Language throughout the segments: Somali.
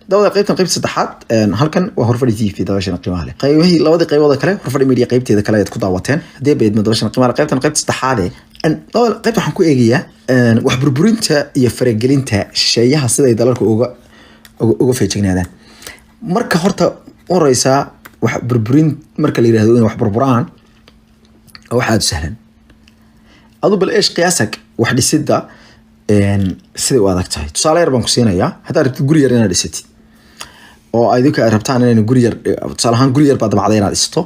dawada qaybta saddexaad halkan waa horfadhi TV dabashana qiimaha leh qaybihii labadii qaybood kale horfadhi media qaybteeda kale aad ku daawateen hadii bayd dabashana qiimaha qaybta saddexaad dawada qaybta waxaan ku eegayaa wax burburinta iyo faragelinta shisheeyaha sida ay dalalka uga feejignaadaan marka horta horeysa wax burburin marka la yiraahdo in wax burburaan waxa sahlan adu bal eesh qiyaasak wax dhisida sida wada tahay tusaale yar baan ku siinayaa hadaa rabtid guri yar inaad dhisatid oo aydinka rabtaan inay guri yar tusaale ahaan guri yar baad damacday inaad dhisto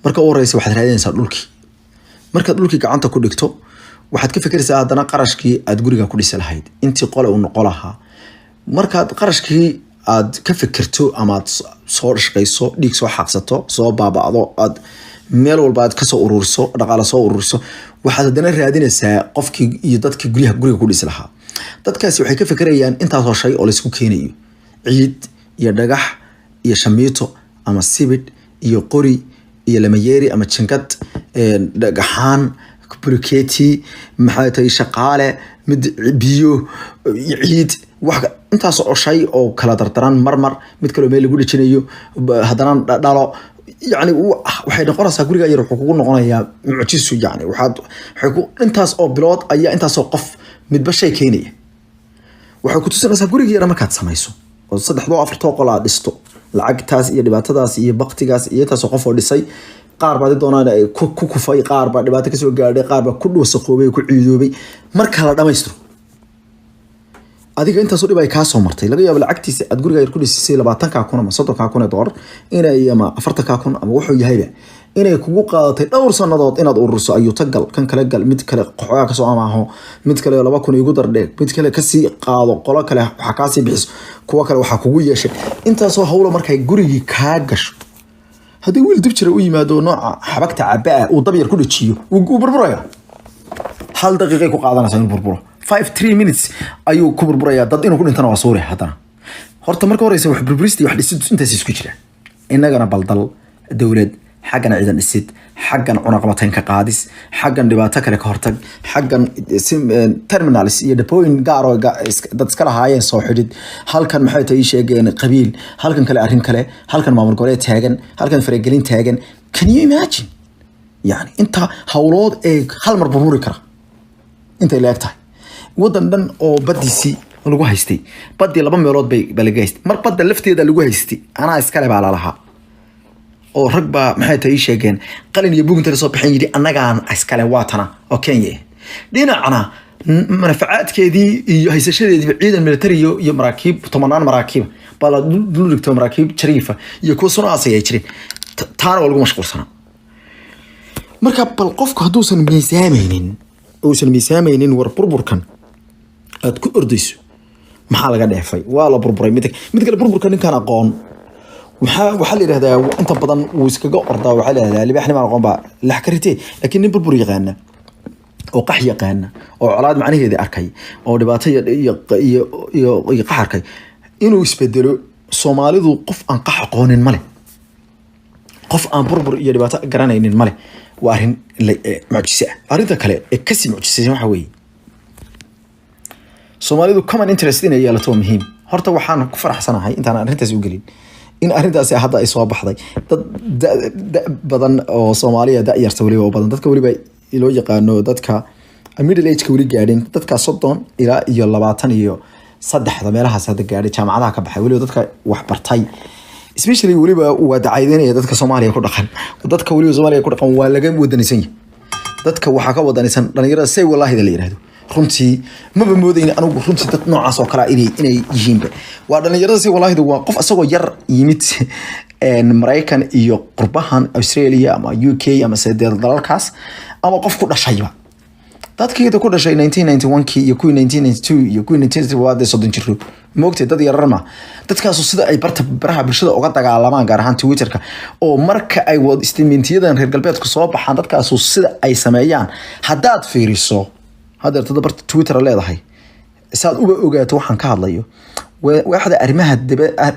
marka ugu horeysa waxaad raadinaysaa dhulkii marka dhulkii gacanta ku dhigto waxaad ka fikiraysaa hadana qarashkii aad guriga ku dhisi lahayd intii qole uu noqon lahaa marka qarashkii aad ka fikirto ama aad soo shaqeyso dhiig soo xaqsato soo baabacdo aad meel walba aad ka soo ururiso dhaqaale soo ururiso waxaad hadana raadinaysaa qofkii iyo dadkii guriga ku dhisi lahaa dadkaasi waxay ka fikirayaan intaas oo shay oo la isku keenayo ciid iyo dhagax iyo shamiito ama sibid iyo qori iyo lamayeeri ama jingad dhagaxaan bulkeeti maxay tahay shaqaale mid biyo ciid wax intaas oo shay oo kala dardaran marmar mid kale meel lagu dhijinayo hadana dhalo يعني waxay noqonaysaa guriga yar wuxuu kugu noqonayaa mucjiso yani waxay ku intaas oo bilood ayaa intaas oo qof midba shay keenaya waxay ku tusinaysaa guriga yar markaad samayso oo 3-4 qol aad dhisto lacagtaas iyo dhibaatadaas iyo waqtigaas iyo intaas oo qof oo dhisay qaar baad doonaan ay ku kufay qaar baa dhibaato ka soo gaadhay qaar baa ku dhawsaqoobay ku ciidoobay marka la dhameystiro adiga intaas oo dhibay ka soo martay laga yaabo lacagtiisa aad guriga yar ku dhisay 20,000 ama 30,000 dollar inay ama 40,000 ama wuxuu yahayba inay kugu qaadatay dhowr sanadood inaad ururiso ayuu tagal kan kale gal mid kale qoxoga ka soo amaaho mid kale 2,000 igu dardheeg mid kale ka sii qaado qolo kale waxa ka sii bixiso kuwa kale waxa kugu yeeshay intaas oo hawlo markay gurigi ka gasho hadii wiil dib jira u yimaado nooca xabagta cabaa uu dab yar ku dhajiyo uu burburaya hal daqiiqo ku qaadanaysa inuu burburo 5-3 minutes ayuu ku burburaya dad inuu ku dhintana waa suure hadana horta marka horeysa wax burburisti wax dhisid intaas isku jira inagana baldal dawlad xaqana ciidan dhisid xaqan cunaqabatayn ka qaadis xaqan dhibaato kale ka hortag xaqan terminals iyo deploying gaaro dad iska lahaayeen soo xidid halkan maxay tahay sheegeen qabiil halkan kale arrin kale halkan maamul goboleed taagan halkan faragelin taagan can you imagine yani inta hawlood ee hal mar burburi kara inta leegtahay wadan dhan oo badisi lagu haystay badii 2 meelood bay balagaystay mar badda lafteeda lagu haystay ana iska leh baa laha oo ragba maxay tahay sheegeen qalin iyo buuginta soo bixin yiri anagaan iska leh waatana oo Kenya dhinacna manfacaadkeedii iyo haysashadeedii ciidan military iyo maraakiib 10 maraakiib bala dhulugta maraakiib Shariifa iyo kuwa sunaasay ay jireen taana lagu mashquulsana marka bal qofku haduusan miisaamaynin war burburkan aad ku ordayso maxaa laga dheefay waa la burburay mid kale burburka ninkan aqoon waxa la yiraahdaa inta badan uu iskaga ordaa waxa la yiraahdaa libaxni ma aqoon ba la xakaritay laakiin nin burbur yaqaan oo qax yaqaan oo colaad macnaheeda arkay oo dhibaato iyo qaxarkay inuu isbedelo Soomaalidu qof aan qax aqoonin male qof aan burbur iyo dhibaato garanaynin male waa arrin mucjiso arrinta kale ee ka sii mucjisay waxa weeye Soomaalidu common interest in ay yeelato muhiim horta waxaan ku faraxsanahay intaan arrintaas u galin in arrintaas hadda ay soo baxday dad badan oo Soomaaliya da yarta waliba oo badan dadka waliba ilo yaqaano dadka middle age ka wali gaadhin dadka 30 ilaa iyo 20 iyo 3 meelahaas hadda gaadhay jaamacadaha ka baxay waliba dadka wax bartay especially waliba waa dacaydeenaya dadka Soomaaliya ku dhaqan dadka waliba Soomaaliya ku dhaqan waa laga wadanaysan dadka waxa ka wadanaysan dhalinyarada say wallahi la yiraahdo runtii ma moodayna anigu runtii dad noocaas oo kala inay yihiin waa dhalinyarada say wallahi waa qof asagoo yar yimid Mareykan iyo qurbahan Australia ama UK ama saddex dalalkaas ama qof ku dhashayba dadkii ku dhashay 1991 iyo 1992 iyo 1993 sodon jiro moogtay dad yarar ma dadkaas sida ay baraha bulshada uga dagaalamaan gaar ahaan Twitterka oo marka ay wad istiimintiyadan reer galbeedku soo baxaan dadkaas sida ay sameeyaan hadaad fiiriso هذا تدبر تويتر leedahay saad uga ogaato waxaan ka hadlayo waaxda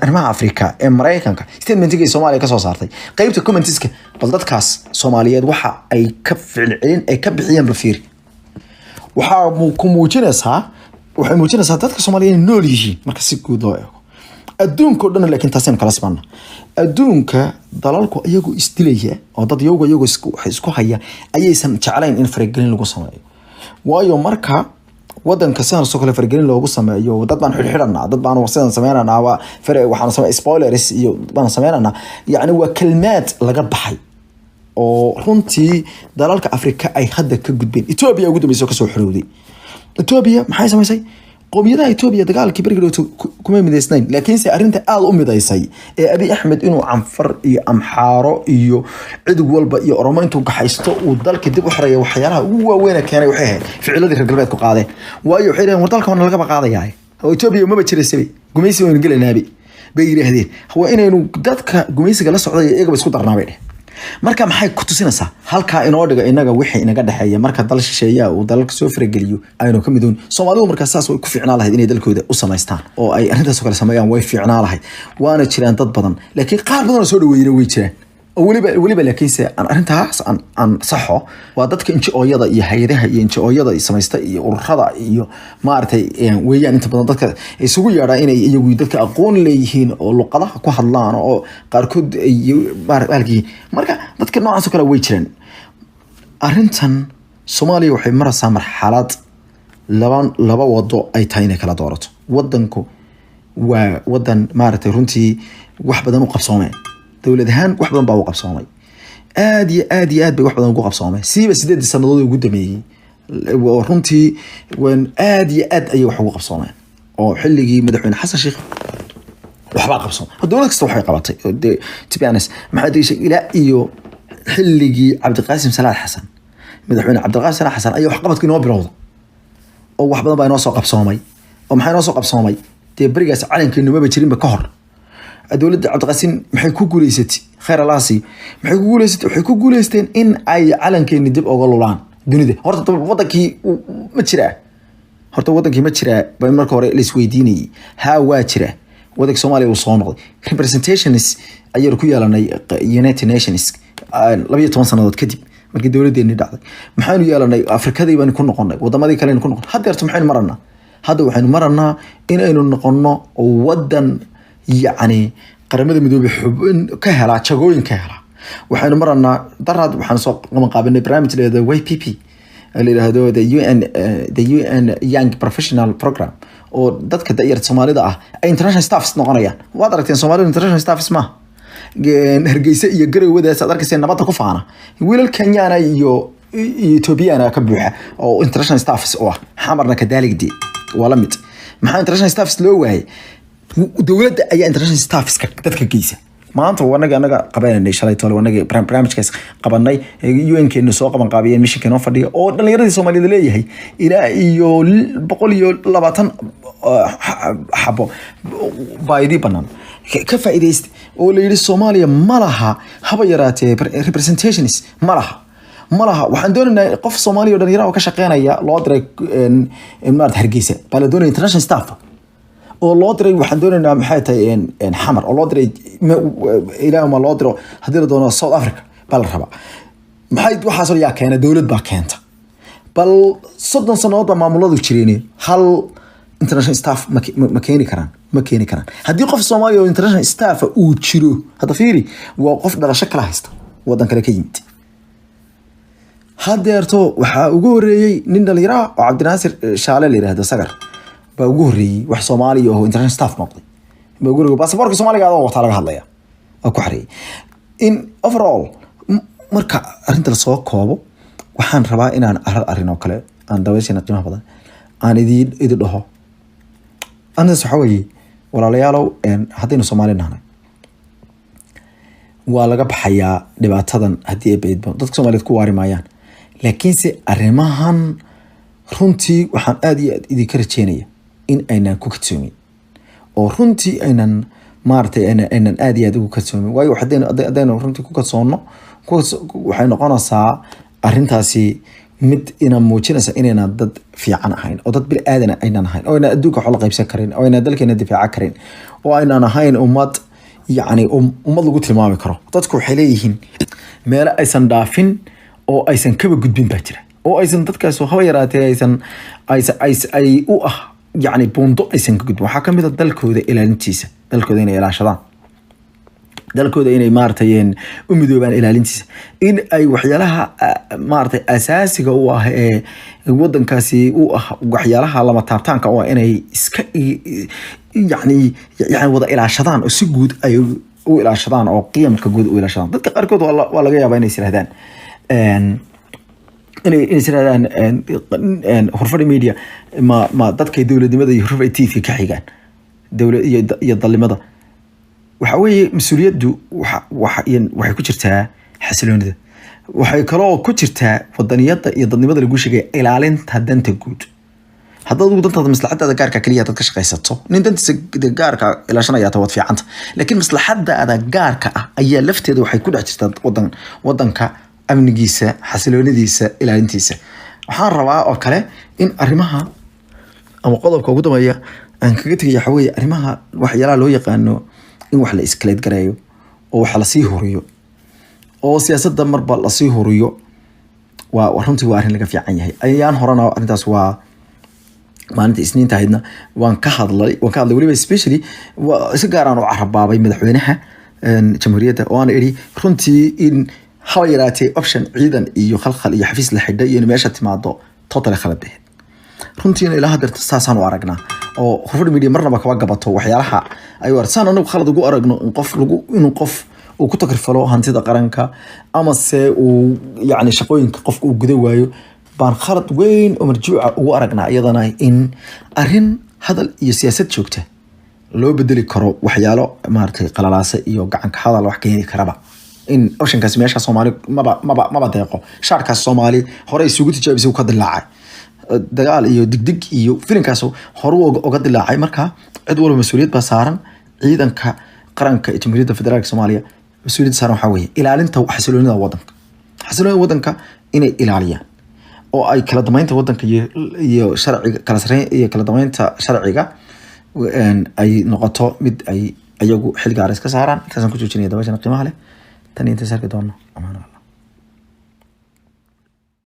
arrimaha Afrika ee Mareykanka statementigii Soomaaliya ka soo saartay qaybta commentiska bal dadkaas Soomaaliyeed waxa ay ka ficilin ay ka bixiyeen bafiir waxa ku muujinaysaa dadka Soomaaliyeed nool yihiin marka si guud loo eego adduunka oo dhan laakiin taasina kala siman adduunka dalalku iyagu isdilaya oo dad iyagu isku haya ayaysan jeclayn in faragelin lagu sameeyo waayo marka wadanka sidaan soo kale faragelin loogu sameeyo dad baan xidhxidhanaa dad baan waqtidan sameynanaa waxaan sameeyaa spoilers iyo baan sameynanaa yani waa kelmaad laga baxay oo runtii dalalka Afrika ay hadda ka gudbeen Ethiopia ugu dambeysay ka soo xirowday Ethiopia maxay sameysay qowmiyadaha Ethiopia dagaalkii barigood kuma mideysnayn laakiin si arinta aad u mideysay ee Abiy Ahmed inuu Canfar iyo Amxaaro iyo cid walba iyo Oromo intuu gaxaysto uu dalka dib u xirayo waxyaalaha ugu waaweyn keenay waxay ahayd ficiladii reer galbeedku qaadeen waayo waxay leeyihiin dalkan laga qaadayaa oo Ethiopia ma jiray gumeysi weyn galanaabi bay yiraahdeen waa inaynu dadka gumeysiga la socday iyaga isku darnaabay marka maxay ku tusinaysaa halka inoo dhiga inaga wixii inaga dhaxeeya marka dal shisheeya uu dalka soo farageliyo aynu ka midoon Soomaalidu marka saas way ku fiicnaa lahayd inay dalkooda u sameystaan oo ay arintaas kale sameeyaan way fiicnaa lahayd waana jiraan dad badan laakiin qaar badan oo soo dhaweeyay way jiraan oo waliba laakiin se aan arintaas aan saxo waa dadka NGO-yada iyo hay'adaha iyo NGO-yada sameeysta iyo ururada iyo maartay weeyaan inta badan dadka isugu yeedhaa inay iyagu dadka aqoon leeyihiin oo luqadaha ku hadlaan oo qaarkood ay marka dadka noocaas kale way jiraan arintan Soomaaliya waxay maraysaa marxalad laba wado ay tahay inay kala doorato wadanku waa wadan maartay runtii wax badan u qabsoomay dawladahan wax badan baa u qabsoomay aad iyo aad bay wax badan ugu qabsoomay siiba 8 sanadood ugu dameeyay runtii waan aad iyo aad ay wax ugu qabsoomeen oo xilligii madaxweyne Xasan Sheikh waxba qabsoom dawlad kasta waxay qabatay to be honest maxay ilaa iyo xilligii Cabdiqaasim Salaad Xasan madaxweyne Cabdiqaasim Salaad Xasan ayaa wax qabadkii noo bilowday oo wax badan baa inoo soo qabsoomay oo maxay noo soo qabsoomay barigaas calankeenu ma jirinba ka hor dawladda Cabdiqaasim maxay ku guuleysatay khayr alaasi waxay ku guuleysteen in ay calankeenu dib uga lulaan dunida horta wadankii ma jira ba marka hore la isweydiinayay waa jira wadanka Soomaaliya uu soo noqday representations ayay ku yeelanay United Nations 12 sanadood kadib markii dawladeenu dhacday maxaanu yeelanay Afrikadii baan ku noqonay wadamadii kale ku noqon hadda maxaynu maranaa waxaynu maranaa in aynu noqono wadan يعني qaramada midoobay xubin ka hela jagooyin ka hela waxaanu maranaa darad waxaan soo qabanay barnaamijyada YPP leeyahay the UN Young Professional Program oo dadka da'yarta Soomaalida ah ay international staffs noqonayaan waad aragteen Soomaalida international staffs ma Hargeysa iyo Garowe saad arkaysan nabadda ku faana wiilal Kenyana iyo Ethiopiana ka buuxa oo international staffs oo xamarna ka daaligdi wala mid maxaa international staffs loo waayay dawladda ayaa international staffs dadka geysa maanta wanaga qabanay shalay toole wanaga barnaamijkaas qabanay UN-keenu soo qaban qaabiyeen missionkeenu fadhiyo oo dhalinyaradii Soomaaliyeed leeyahay ilaa iyo 120 xabo baaydi banan ka faa'iideystay oo la yiri Soomaaliya malaha haba yaraatee representations malaha waxaan doonaynaa qof Soomaali oo dhalinyaro ka shaqeynaya loo diray maarta Hargeysa baa la doonay international staff oo loo diray waxaan doonaynaa maxay tahay xamar oo loo diray ilaa ma loo diro hadii la doono South Africa baa la rabaa maxay waxa soo yaa keenay dawlad baa keenta bal 30 sanadood baa maamuladu jireen hal international staff ma keeni karaan hadii qof Soomaali oo international staff uu jiro hada fiiri waa qof dhalasho kala haysta wadan kale ka yimid hadeerto waxa ugu horeeyay nin dhalinyaro oo Cabdinaasir Shaale la yiraahdo Sagar baa ugu horeeyay wax Soomaali oo international staff noqday baa ugu horeeyay baasaboorka Soomaaliga oo wata laga hadlaya oo ku xareeyay in overall marka arinta la soo koobo waxaan rabaa inaan arin oo kale aan daweysana qiimo badan aan idin dhaho أنا صحوي ولا ليالو إن هذين الصوماليين هنا ولا جب حياة دبعت هذا هدي بعيد ضد الصوماليين كواري معيان لكن سي أرماهن رنتي وحن أدي كرتشينية إن أين كوكتسومي أو رنتي أين مارتي أين أدي كوكتسومي واي وحدين أدين رنتي كوكتسونا وحين قانا ساعة أرنتاسي mid ina muujinaysa inayna dad fiican ahayn oo dad bil aadana aynan ahayn oo ina adduunka xol qaybsan karin oo ina dalkeena difaaca karin oo aynan ahayn ummad lagu tilmaami karo dadku waxay leeyihiin meel aysan dhaafin oo aysan kaba gudbin baa jira oo aysan dadkaas haba yaraatee aysan ay u ah يعني بوندو aysan ka gudbin waxaa ka mid ah dalkooda ilaalintiisa dalkooda inay ilaashadaan dalkooda inay maartayeen u midoobaan ilaalintiisa in ay waxyaalaha maartay asaasiga u ah ee wadankaasi u ah waxyaalaha lama taabtaanka oo inay iska yani wada ilaashadaan oo si guud ay u ilaashadaan oo qiyamka guud u ilaashadaan dadka qaarkood waa laga yaabaa inay yiraahdaan inay yiraahdaan horfadhi media ma dadka dawladnimada iyo horfadhi TV ka xigaan dawlad iyo dalimada waxa weeye mas'uuliyadu waxay ku jirtaa xasiloonida waxay kaloo ku jirtaa wadaniyada iyo dadnimada lagu sheegay ilaalinta danta guud haddaad ugu dantaada maslaxadaada gaarka kaliya dad ka shaqaysato nin dantiisa gaarka ilaashanaya taad fiicanta laakiin maslaxadaada gaarka ah ayaa lafteeda waxay ku dhex jirtaa wadanka amnigiisa xasiloonidiisa ilaalintiisa waxaan rabaa oo kale in arimaha ama qodobka ugu dambeeya aan kaga tagay waxa weeye arimaha waxyaalaha loo yaqaano in wax la iskaleed gareeyo oo wax la sii horiyo oo siyaasadda marba la sii horiyo waa runtii waa arrin laga fiican yahay ayaan horana arrintaas waa maalinta isniinta ahaydna waan ka hadlay waliba especially si gaar ah oo carabaabay madaxweynaha jamhuuriyadda oo aan iri runtii in haba yaraatee option ciidan iyo khalkhal iyo xafiis la xidhay iyo meesha timaado total khalad ah runtii ilaa hadda saasaan u aragnaa oo horfadhi media marnaba kaba gabato waxyaalaha ay warsan anagu khalad ugu aragno in qof uu ku takrifalo hantida qaranka ama se uu yani shaqooyinka qofka uu guda waayo baan khalad weyn oo marjuuca ugu aragnaa iyadana in arrin hadal iyo siyaasad joogta loo bedeli karo waxyaalo maartay qalalaasa iyo gacanka hadal wax keeni karaba in oceankaas meesha Soomaali maba deeqo shaarkaas Soomaali hore isugu tijaabisay ka dilaacay dagaal iyo digdig iyo filinkaas hore uga dilaacay marka cid walba mas'uuliyad ba saaran ciidanka qaranka ee Jamhuuriyadda Federaalka Soomaaliya mas'uuliyad saaran waxa weeye ilaalinta xasiloonida wadanka inay ilaaliyaan oo ay kala damaynta wadanka iyo sharciga kala sareyn iyo kala damaynta sharciga ay noqoto mid ay ayagu xil gaar ah iska saaraan intaas aan ku joojinaya dabashan qiimaha leh tan inta sarki doono amaana